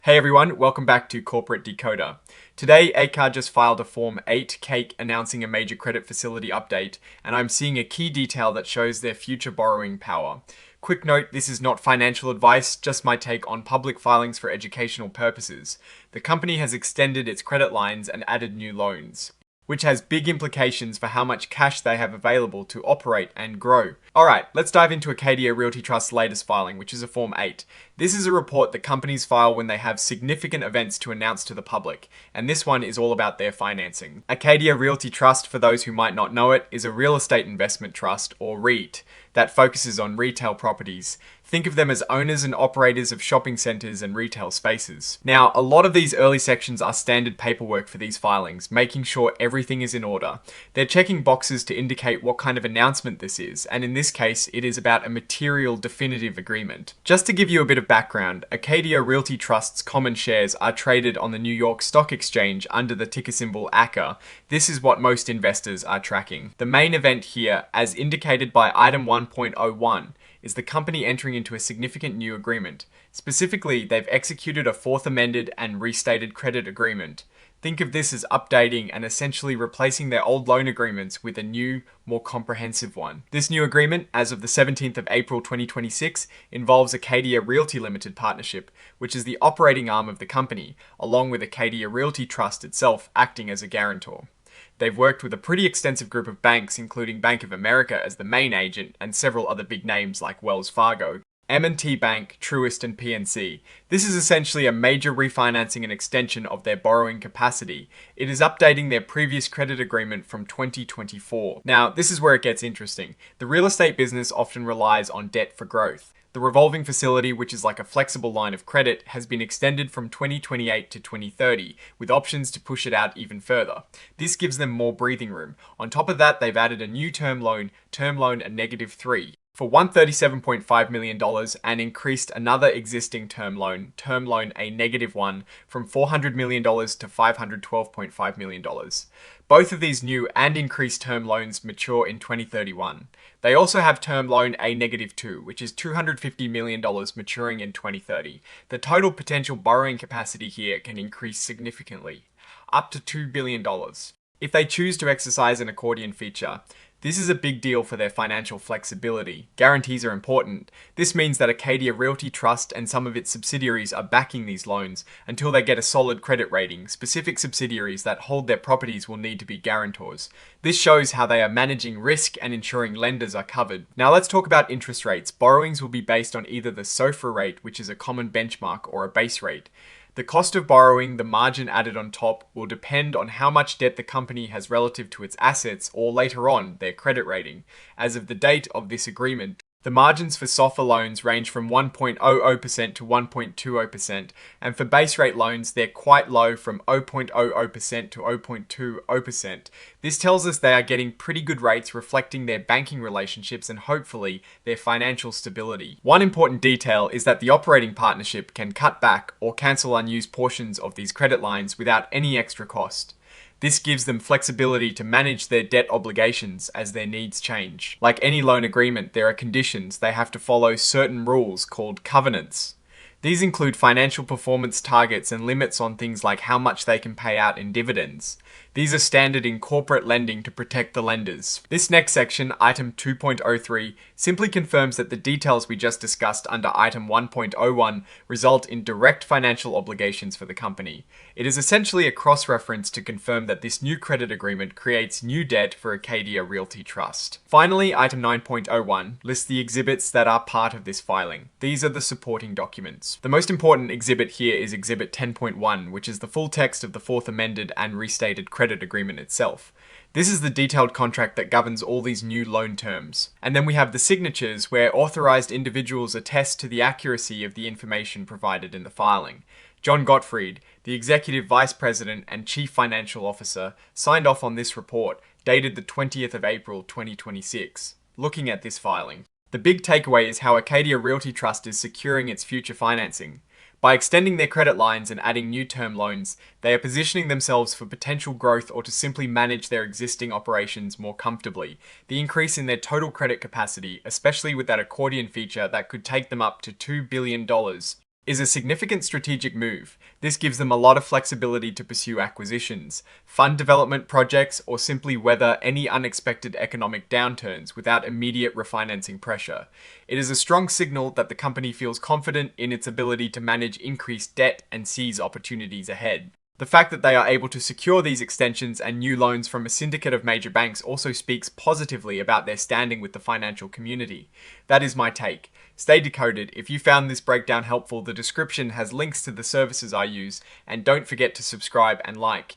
Hey everyone, welcome back to Corporate Decoder. Today, AKR just filed a Form 8 cake announcing a major credit facility update, and I'm seeing a key detail that shows their future borrowing power. Quick note, this is not financial advice, just my take on public filings for educational purposes. The company has extended its credit lines and added new loans, which has big implications for how much cash they have available to operate and grow. Alright, let's dive into Acadia Realty Trust's latest filing, which is a Form 8. This is a report that companies file when they have significant events to announce to the public, and this one is all about their financing. Acadia Realty Trust, for those who might not know it, is a real estate investment trust, or REIT, that focuses on retail properties. Think of them as owners and operators of shopping centers and retail spaces. Now, a lot of these early sections are standard paperwork for these filings, making sure everything is in order. They're checking boxes to indicate what kind of announcement this is, and in this case, it is about a material definitive agreement. Just to give you a bit of background, Acadia Realty Trust's common shares are traded on the New York Stock Exchange under the ticker symbol AKR. This is what most investors are tracking. The main event here, as indicated by item 1.01, is the company entering into a significant new agreement. Specifically, they've executed a fourth amended and restated credit agreement. Think of this as updating and essentially replacing their old loan agreements with a new, more comprehensive one. This new agreement, as of the 17th of April 2026, involves Acadia Realty Limited Partnership, which is the operating arm of the company, along with Acadia Realty Trust itself acting as a guarantor. They've worked with a pretty extensive group of banks, including Bank of America as the main agent and several other big names like Wells Fargo, M&T Bank, Truist, and PNC. This is essentially a major refinancing and extension of their borrowing capacity. It is updating their previous credit agreement from 2024. Now, this is where it gets interesting. The real estate business often relies on debt for growth. The revolving facility, which is like a flexible line of credit, has been extended from 2028 to 2030, with options to push it out even further. This gives them more breathing room. On top of that, they've added a new term loan a -3, for $137.5 million, and increased another existing term loan a -1, from $400 million to $512.5 million. Both of these new and increased term loans mature in 2031. They also have term loan a -2, which is $250 million maturing in 2030. The total potential borrowing capacity here can increase significantly, up to $2 billion. If they choose to exercise an accordion feature, this is a big deal for their financial flexibility. Guarantees are important. This means that Acadia Realty Trust and some of its subsidiaries are backing these loans until they get a solid credit rating. Specific subsidiaries that hold their properties will need to be guarantors. This shows how they are managing risk and ensuring lenders are covered. Now let's talk about interest rates. Borrowings will be based on either the SOFR rate, which is a common benchmark, or a base rate. The cost of borrowing, the margin added on top, will depend on how much debt the company has relative to its assets, or later on, their credit rating. As of the date of this agreement, the margins for SOFR loans range from 1.00% to 1.20%, and for base rate loans, they're quite low, from 0.00% to 0.20%. This tells us they are getting pretty good rates, reflecting their banking relationships and hopefully their financial stability. One important detail is that the operating partnership can cut back or cancel unused portions of these credit lines without any extra cost. This gives them flexibility to manage their debt obligations as their needs change. Like any loan agreement, there are conditions. They have to follow certain rules called covenants. These include financial performance targets and limits on things like how much they can pay out in dividends. These are standard in corporate lending to protect the lenders. This next section, item 2.03, simply confirms that the details we just discussed under item 1.01 result in direct financial obligations for the company. It is essentially a cross-reference to confirm that this new credit agreement creates new debt for Acadia Realty Trust. Finally, item 9.01 lists the exhibits that are part of this filing. These are the supporting documents. The most important exhibit here is exhibit 10.1, which is the full text of the fourth amended and restated credit agreement itself. This is the detailed contract that governs all these new loan terms. And then we have the signatures, where authorized individuals attest to the accuracy of the information provided in the filing. John Gottfried, the Executive Vice President and Chief Financial Officer, signed off on this report, dated the 20th of April 2026. Looking at this filing, the big takeaway is how Acadia Realty Trust is securing its future financing. By extending their credit lines and adding new term loans, they are positioning themselves for potential growth or to simply manage their existing operations more comfortably. The increase in their total credit capacity, especially with that accordion feature that could take them up to $2 billion, is a significant strategic move. This gives them a lot of flexibility to pursue acquisitions, fund development projects, or simply weather any unexpected economic downturns without immediate refinancing pressure. It is a strong signal that the company feels confident in its ability to manage increased debt and seize opportunities ahead. The fact that they are able to secure these extensions and new loans from a syndicate of major banks also speaks positively about their standing with the financial community. That is my take. Stay decoded. If you found this breakdown helpful, the description has links to the services I use, and don't forget to subscribe and like.